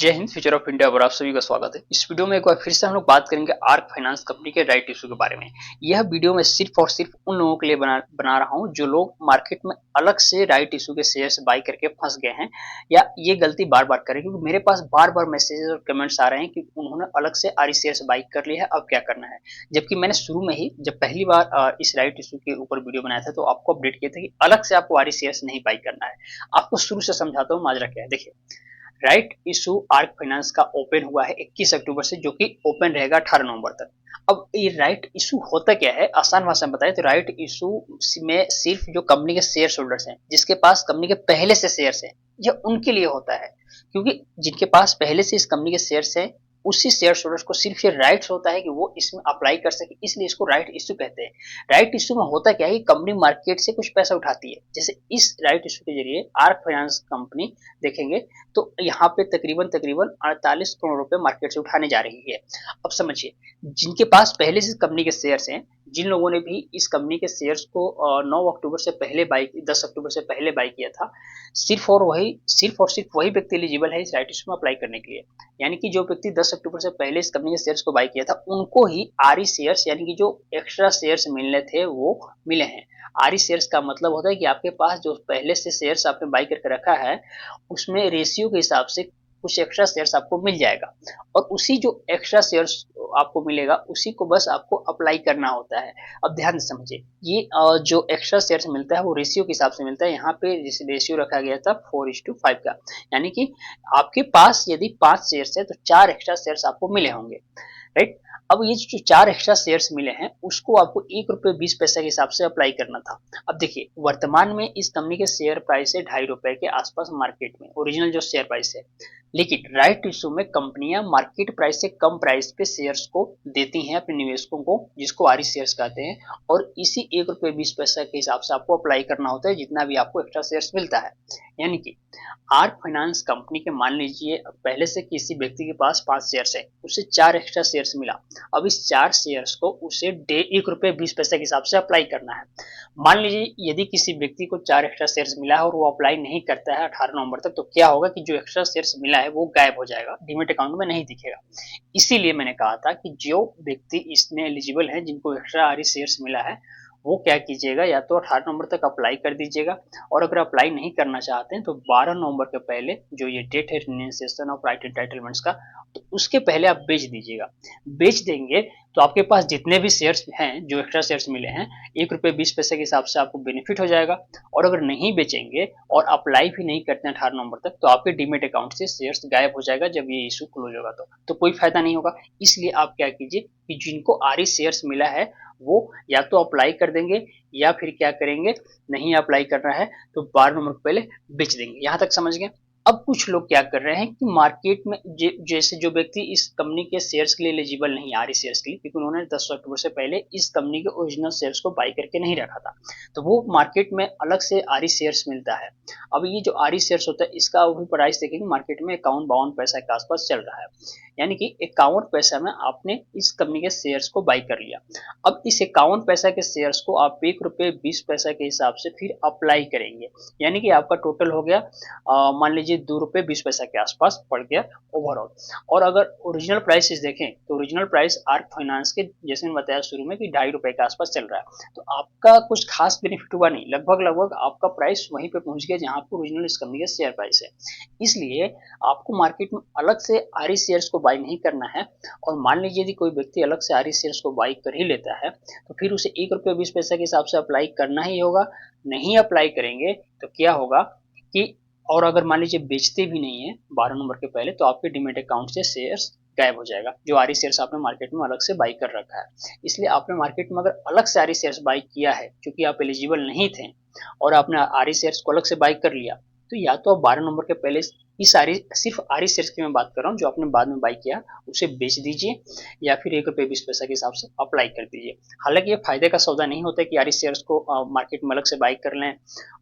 जय Hind. Future of India पर आप सभी का स्वागत है। इस वीडियो में एक बार फिर से हम लोग बात करेंगे आर्क फाइनेंस कंपनी के राइट इशू के बारे में। यह वीडियो मैं सिर्फ और सिर्फ उन लोगों के लिए बना रहा हूं जो लोग मार्केट में अलग से राइट इशू के शेयर्स बाय करके फंस गए हैं या ये गलती बार बार करें, क्योंकि मेरे पास बार बार मैसेजेस और कमेंट्स आ रहे हैं कि उन्होंने अलग से आरी शेयर्स बाय कर लिया है, अब क्या करना है। जबकि मैंने शुरू में ही जब पहली बार इस राइट इशू के ऊपर वीडियो बनाया था तो आपको अपडेट किया था कि अलग से आपको आरी शेयर्स नहीं बाय करना है। आपको शुरू से समझाता हूँ माजरा क्या है। देखिए, राइट इशू आर्क फाइनेंस का ओपन हुआ है 21 अक्टूबर से, जो कि ओपन रहेगा 18 नवंबर तक। अब ये राइट इशू होता क्या है, आसान भाषा में बताएं तो राइट इशू में सिर्फ जो कंपनी के शेयर होल्डर्स हैं, जिसके पास कंपनी के पहले से शेयर्स हैं, यह उनके लिए होता है। क्योंकि जिनके पास पहले से इस कंपनी के शेयर्स हैं, उसी शेयर होल्डर्स को सिर्फ ये राइट्स होता है कि वो इसमें अप्लाई कर सके, इसलिए इसको राइट इशू कहते हैं। राइट इशू में होता क्या है कि कंपनी मार्केट से कुछ पैसा उठाती है। जैसे इस राइट इशू के जरिए आर्क फाइनेंस कंपनी देखेंगे तो यहाँ पे तकरीबन तकरीबन 48 करोड़ रुपए मार्केट से उठाने जा रही है। अब समझिए, जिनके पास पहले से कंपनी के शेयर्स हैं, जिन लोगों ने भी इस कंपनी के शेयर्स को 9 अक्टूबर से पहले बाई 10 अक्टूबर से पहले बाई किया था, सिर्फ और सिर्फ वही व्यक्ति एलिजिबल है इस राइट इशू में अप्लाई करने के लिए। यानी कि जो व्यक्ति 10 अक्टूबर से पहले इस कंपनी के शेयर्स को बाई किया था, उनको ही आरई शेयर्स यानी कि जो एक्स्ट्रा शेयर्स मिलने थे वो मिले हैं। आरई शेयर्स का मतलब होता है कि आपके पास जो पहले से शेयर्स आपने बाई करके रखा है, उसमें रेशियो के हिसाब से कुछ एक्स्ट्रा शेयर्स आपको मिल जाएगा, और उसी जो एक्स्ट्रा शेयर्स आपको मिलेगा उसी को बस आपको अप्लाई करना होता है। अब ध्यान से समझिए, ये जो एक्स्ट्रा शेयर्स मिलता है वो रेशियो के हिसाब से मिलता है। यहाँ पे रेशियो रखा गया था 4:5 का, यानी कि आपके पास यदि 5 शेयर्स है तो 4 एक्स्ट्रा शेयर्स आपको मिले होंगे, राइट। अब ये जो 4 एक्स्ट्रा शेयर्स मिले हैं उसको आपको ₹1.20 के हिसाब से अप्लाई करना था। अब देखिए, वर्तमान में इस कंपनी के शेयर प्राइस है ₹2.5 के आसपास मार्केट में, ओरिजिनल जो शेयर प्राइस है। लेकिन राइट इशू में कंपनियां मार्केट प्राइस से कम प्राइस पे शेयर्स को देती हैं अपने निवेशकों को, जिसको आरई शेयर्स कहते हैं, और इसी ₹1.20 के हिसाब से आपको अप्लाई करना होता है जितना भी आपको एक्स्ट्रा शेयर्स मिलता है। यानी कि आर्क फाइनेंस कंपनी के मान लीजिए पहले से किसी व्यक्ति के पास 5 शेयर्स है, उसे 4 एक्स्ट्रा शेयर्स मिला। अब इस 4 शेयर्स को उसे ₹1.20 के हिसाब से अप्लाई करना है। मान लीजिए यदि किसी व्यक्ति को 4 एक्स्ट्रा शेयर्स मिला है और वो अप्लाई नहीं करता है 18 नवंबर तक, तो क्या होगा कि जो एक्स्ट्रा शेयर्स मिला है वो गायब हो जाएगा, डीमेट अकाउंट में नहीं दिखेगा। इसीलिए मैंने कहा था कि जो व्यक्ति इसमें एलिजिबल है, जिनको एक्स्ट्रा आरई शेयर्स मिला है, वो क्या कीजिएगा, या तो 18 नवंबर तक अप्लाई कर दीजिएगा, और अगर अप्लाई नहीं करना चाहते हैं तो 12 नवंबर के पहले जो ये डेट है रिन्यूएशन ऑफ राइट एंटाइटलमेंट्स का, तो उसके पहले आप बेच दीजिएगा। बेच देंगे तो आपके पास जितने भी शेयर्स हैं, जो एक्स्ट्रा शेयर्स मिले हैं, ₹1.20 के हिसाब से आपको बेनिफिट हो जाएगा। और अगर नहीं बेचेंगे और अप्लाई भी नहीं करते हैं 18 नवंबर तक, तो आपके डीमेट अकाउंट से शेयर्स गायब हो जाएगा जब ये इशू क्लोज होगा, तो कोई फायदा नहीं होगा। इसलिए आप क्या कीजिए कि जिनको आरई शेयर्स मिला है वो या तो अप्लाई कर देंगे, या फिर क्या करेंगे, नहीं अप्लाई करना है तो 12 नवंबर को पहले बेच देंगे। यहाँ तक समझ गए। अब कुछ लोग क्या कर रहे हैं कि मार्केट में जैसे जो व्यक्ति इस कंपनी के शेयर्स के लिए एलिजिबल नहीं, आरई शेयर्स के लिए, क्योंकि उन्होंने 10 अक्टूबर से पहले इस कंपनी के ओरिजिनल शेयर्स को बाई करके नहीं रखा था, तो वो मार्केट में अलग से आरई शेयर्स मिलता है। अब ये जो आरई शेयर्स होता है, इसका अभी प्राइस देखेंगे मार्केट में 51-52 पैसा के आसपास चल रहा है। यानी कि 51 पैसा में आपने इस कंपनी के शेयर्स को बाई कर लिया। अब इस 51 पैसा के शेयर्स को आप ₹1.20 के हिसाब से फिर अप्लाई करेंगे। यानी कि आपका टोटल हो गया, मान लीजिए ₹2.20 के आसपास पड़ गया ओवरऑल। और अगर ओरिजिनल प्राइस देखें तो ओरिजिनल प्राइस आर्क फाइनेंस के, जैसे मैंने बताया शुरू में, कि ₹2.5 के आसपास चल रहा है। तो आपका कुछ खास बेनिफिट हुआ नहीं, लगभग लगभग आपका प्राइस वहीं पे पहुंच गया जहां पर ओरिजिनल इस कंपनी का शेयर प्राइस है। इसलिए आपको मार्केट में अलग से आरई शेयर्स को बाई नहीं करना है। और मान लीजिए यदि कोई व्यक्ति अलग से आरई शेयर्स को बाई कर ही लेता है, तो फिर उसे ₹1.20 के हिसाब से अप्लाई करना ही होगा। नहीं अप्लाई करेंगे तो क्या होगा कि, और अगर मान लीजिए बेचते भी नहीं है 12 नंबर के पहले, तो आपके डीमेट अकाउंट से शेयर्स गायब हो जाएगा, जो आरई शेयर्स आपने मार्केट में अलग से बाई कर रखा है। इसलिए आपने मार्केट में अगर अलग से आरई शेयर्स बाई किया है, क्योंकि आप एलिजिबल नहीं थे, और आपने आरई शेयर्स को अलग से बाई कर लिया, तो या तो आप 12 नंबर के पहले इस आरई, सिर्फ आरई शेयर्स की मैं बात कर रहा हूँ, जो आपने बाद में बाई किया उसे बेच दीजिए, या फिर ₹1.20 के हिसाब से अप्लाई कर दीजिए। हालांकि ये फायदे का सौदा नहीं होता कि आरई शेयर्स को मार्केट में अलग से बाई कर लें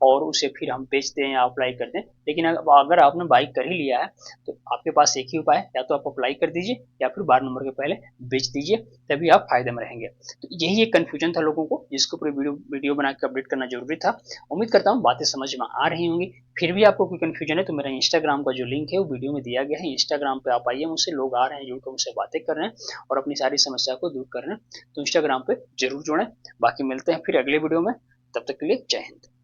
और उसे फिर हम बेच दें या अप्लाई कर दें। लेकिन अगर आपने बाई कर ही लिया है तो आपके पास एक ही उपाय है, या तो आप अप्लाई कर दीजिए या फिर 12 नंबर के पहले बेच दीजिए, तभी आप फायदे में रहेंगे। तो यही एक कन्फ्यूजन था लोगों को, जिसको पूरी वीडियो बना के अपडेट करना जरूरी था। उम्मीद करता हूँ बातें समझ में आ रही होंगी। फिर भी आपको कोई कन्फ्यूजन है तो मेरा इंस्टाग्राम इंस्टाग्राम का जो लिंक है वो वीडियो में दिया गया है। इंस्टाग्राम पे आप आइए, मुझसे लोग आ रहे हैं, जुड़कर मुझसे बातें कर रहे हैं और अपनी सारी समस्या को दूर कर रहे हैं। तो इंस्टाग्राम पे जरूर जुड़ें। बाकी मिलते हैं फिर अगले वीडियो में, तब तक के लिए जय हिंद।